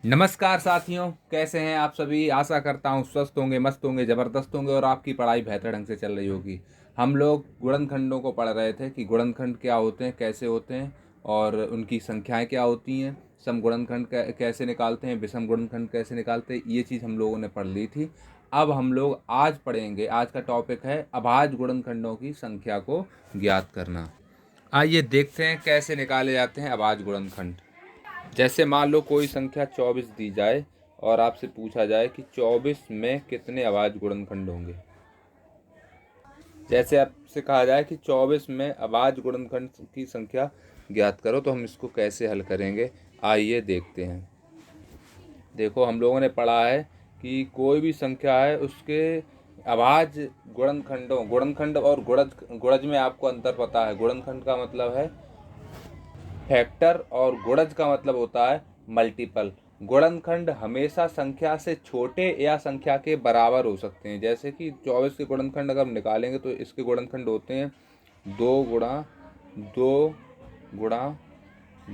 नमस्कार साथियों, कैसे हैं आप सभी। आशा करता हूँ स्वस्थ होंगे, मस्त होंगे, ज़बरदस्त होंगे और आपकी पढ़ाई बेहतर ढंग से चल रही होगी। हम लोग गुणनखंडों को पढ़ रहे थे कि गुणनखंड क्या होते हैं, कैसे होते हैं और उनकी संख्याएं क्या होती हैं। सम गुणनखंड कैसे निकालते हैं, विषम गुणनखंड कैसे निकालते हैं, ये चीज़ हम लोगों ने पढ़ ली थी। अब हम लोग आज पढ़ेंगे। आज का टॉपिक है अभाज्य गुणनखंडों की संख्या को ज्ञात करना। आइए देखते हैं कैसे निकाले जाते हैं अभाज्य गुणनखंड। जैसे मान लो कोई संख्या 24 दी जाए और आपसे पूछा जाए कि 24 में कितने अभाज्य गुणनखंड होंगे। जैसे आपसे कहा जाए कि 24 में अभाज्य गुणनखंड की संख्या ज्ञात करो, तो हम इसको कैसे हल करेंगे, आइए देखते हैं। देखो, हम लोगों ने पढ़ा है कि कोई भी संख्या है उसके अभाज्य गुणनखंड और गुणज में आपको अंतर पता है। गुणनखंड का मतलब है फैक्टर और गुणज का मतलब होता है मल्टीपल। गुणनखंड हमेशा संख्या से छोटे या संख्या के बराबर हो सकते हैं। जैसे कि 24 के गुणनखंड अगर हम निकालेंगे तो इसके गुणनखंड होते हैं 2 गुणा 2 गुणा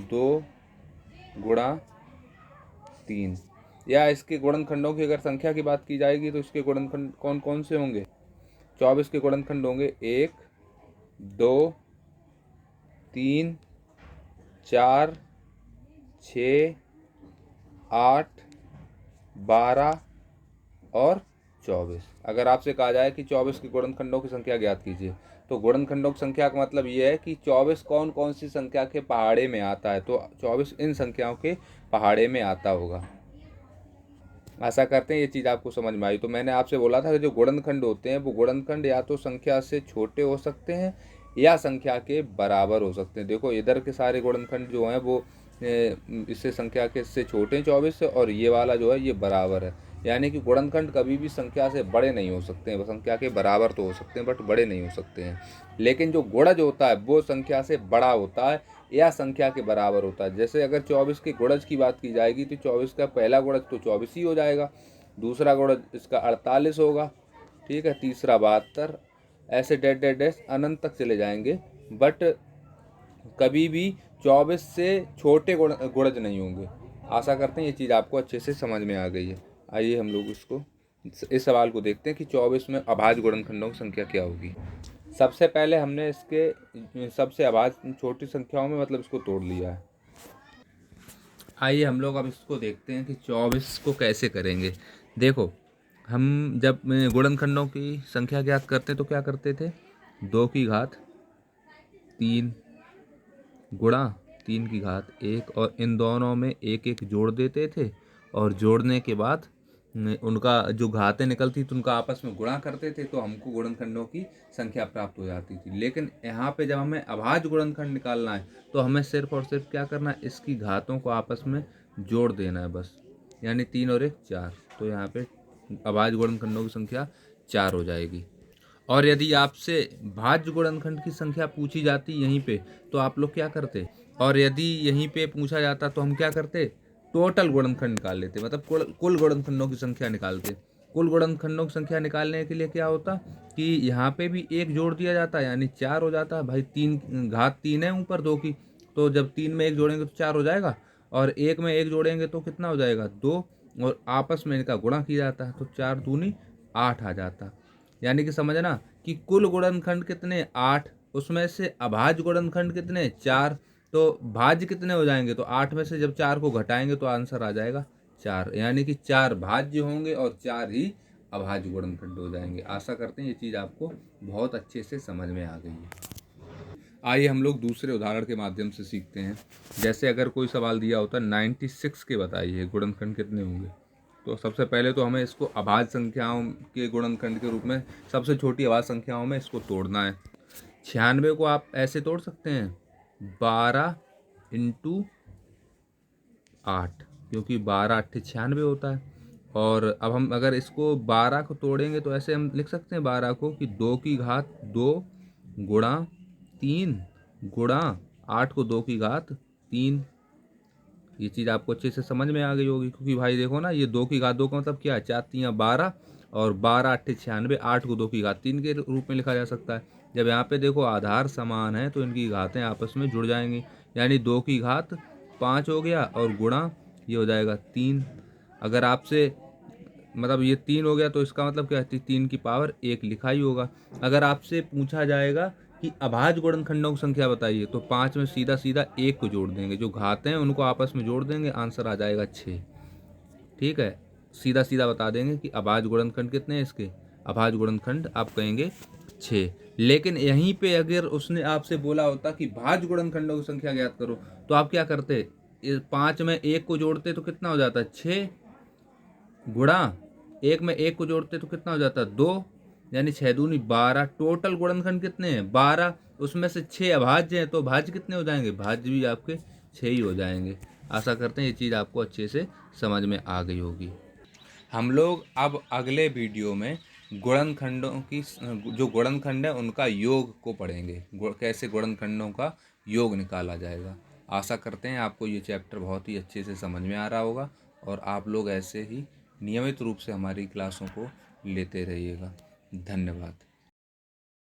2 गुणा 3। या इसके गुणनखंडों की अगर संख्या की बात की जाएगी तो इसके गुणनखंड कौन कौन से होंगे। 24 के गुणनखंड होंगे 1, 2, 3, 4, 6, 8, 12 और 24। अगर आपसे कहा जाए कि 24 के गुणनखंडों की संख्या ज्ञात कीजिए, तो गुणनखंडों की संख्या का मतलब ये है कि 24 कौन कौन सी संख्या के पहाड़े में आता है। तो 24 इन संख्याओं के पहाड़े में आता होगा। आशा करते हैं ये चीज़ आपको समझ में आई। तो मैंने आपसे बोला था कि जो गुणनखंड होते हैं वो गुणनखंड या तो संख्या से छोटे हो सकते हैं या संख्या के बराबर हो सकते हैं। देखो, इधर के सारे गुणनखंड जो हैं वो इससे संख्या के से छोटे हैं 24 से, और ये वाला जो है ये बराबर है। यानी कि गुणनखंड कभी भी संख्या से बड़े नहीं हो सकते हैं। वो संख्या के बराबर तो हो सकते हैं बट बड़े नहीं हो सकते हैं। लेकिन जो गुणज होता है वो संख्या से बड़ा होता है या संख्या के बराबर होता है। जैसे अगर 24 के गुणज की बात की जाएगी तो 24 का पहला गुणज तो 24 ही हो जाएगा, दूसरा गुणज इसका 48 होगा, ठीक है, तीसरा 72, ऐसे डैश डैश डैश अनंत तक चले जाएंगे। बट कभी भी 24 से छोटे गुणज नहीं होंगे। आशा करते हैं ये चीज़ आपको अच्छे से समझ में आ गई है। आइए हम लोग इस सवाल को देखते हैं कि 24 में अभाज्य गुणनखंडों की संख्या क्या होगी। सबसे पहले हमने इसके सबसे अभाज्य छोटी संख्याओं में मतलब इसको तोड़ लिया है। आइए हम लोग अब इसको देखते हैं कि 24 को कैसे करेंगे। देखो, हम जब गुणनखंडों की संख्या ज्ञात करते तो क्या करते थे, 2 की घात 3 गुणा 3 की घात 1, और इन दोनों में एक एक जोड़ देते थे और जोड़ने के बाद उनका जो घातें निकलती तो उनका आपस में गुणा करते थे, तो हमको गुणनखंडों की संख्या प्राप्त हो जाती थी। लेकिन यहाँ पे जब हमें अभाज्य गुणनखंड निकालना है तो हमें सिर्फ और सिर्फ क्या करना है, इसकी घातों को आपस में जोड़ देना है बस। यानी 3 और 1 4, तो यहाँ पे अभाज्य गुणनखंडों की संख्या 4 हो जाएगी। और यदि आपसे भाज्य गुणनखंड की संख्या पूछी जाती यहीं पे तो आप लोग क्या करते, और यदि यहीं पे पूछा जाता तो हम क्या करते, टोटल गुणनखंड निकाल लेते, मतलब कुल गुणनखंडों की संख्या निकालते। कुल गुणनखंडों की संख्या निकालने के लिए क्या होता कि यहाँ पे भी एक जोड़ दिया जाता है, यानी 4 हो जाता है भाई। 3 है ऊपर 2 की, तो जब 3 में 1 जोड़ेंगे तो 4 हो जाएगा, और 1 में 1 जोड़ेंगे तो कितना हो जाएगा 2, और आपस में इनका गुणा किया जाता है तो 4 दूनी 8 आ जाता। यानी कि समझना कि कुल गुणनखंड कितने 8, उसमें से अभाज्य गुणनखंड कितने 4, तो भाज्य कितने हो जाएंगे, तो 8 में से जब 4 को घटाएंगे तो आंसर आ जाएगा 4। यानी कि 4 भाज्य होंगे और 4 ही अभाज्य गुणनखंड हो जाएंगे। आशा करते हैं ये चीज़ आपको बहुत अच्छे से समझ में आ गई है। आइए हम लोग दूसरे उदाहरण के माध्यम से सीखते हैं। जैसे अगर कोई सवाल दिया होता है 96 के बताइए गुणनखंड कितने होंगे, तो सबसे पहले तो हमें इसको अभाज्य संख्याओं के गुणनखंड के रूप में सबसे छोटी अभाज्य संख्याओं में इसको तोड़ना है। 96 को आप ऐसे तोड़ सकते हैं 12 इंटू 8, क्योंकि 12 8 96 होता है। और अब हम अगर इसको 12 को तोड़ेंगे तो ऐसे हम लिख सकते हैं 12 को कि 2 की घात 2 गुणा 3 गुणा 8 को 2 की घात 3। ये चीज़ आपको अच्छे से समझ में आ गई होगी, क्योंकि भाई देखो ना, ये 2 की घात 2 का मतलब क्या है, 4 3 12, और 12 8 96, 8 को 2 की घात 3 के रूप में लिखा जा सकता है। जब यहाँ पे देखो आधार समान है तो इनकी घातें आपस में जुड़ जाएंगी, यानी 2 की घात 5 हो गया और गुणा ये हो जाएगा 3। अगर आपसे मतलब ये 3 हो गया तो इसका मतलब क्या है, 3 की पावर 1 लिखा ही होगा। अगर आपसे पूछा जाएगा कि अभाज्य गुणनखंडों की संख्या बताइए, तो 5 में सीधा सीधा 1 को जोड़ देंगे, जो घाते हैं उनको आपस में जोड़ देंगे, आंसर आ जाएगा 6। ठीक है, सीधा सीधा बता देंगे कि अभाज्य गुणनखंड कितने हैं इसके। अभाज्य गुणनखंड आप कहेंगे 6। लेकिन यहीं पे अगर उसने आपसे बोला होता कि भाज्य गुणनखंडों की संख्या ज्ञात करो, तो आप क्या करते, 5 में 1 को जोड़ते तो कितना हो जाता है 6, गुणा 1 में 1 को जोड़ते तो कितना हो जाता है 2, यानी 6 दूनी 12। टोटल गुणनखंड कितने हैं 12, उसमें से 6 अभाज्य हैं, तो भाज्य कितने हो जाएंगे, भाज्य भी आपके 6 ही हो जाएंगे। आशा करते हैं ये चीज़ आपको अच्छे से समझ में आ गई होगी। हम लोग अब अगले वीडियो में गुणनखंडों की जो गुणनखंड है उनका योग को पढ़ेंगे, कैसे गुणनखंडों का योग निकाला जाएगा। आशा करते हैं आपको ये चैप्टर बहुत ही अच्छे से समझ में आ रहा होगा और आप लोग ऐसे ही नियमित रूप से हमारी क्लासों को लेते रहिएगा। धन्यवाद।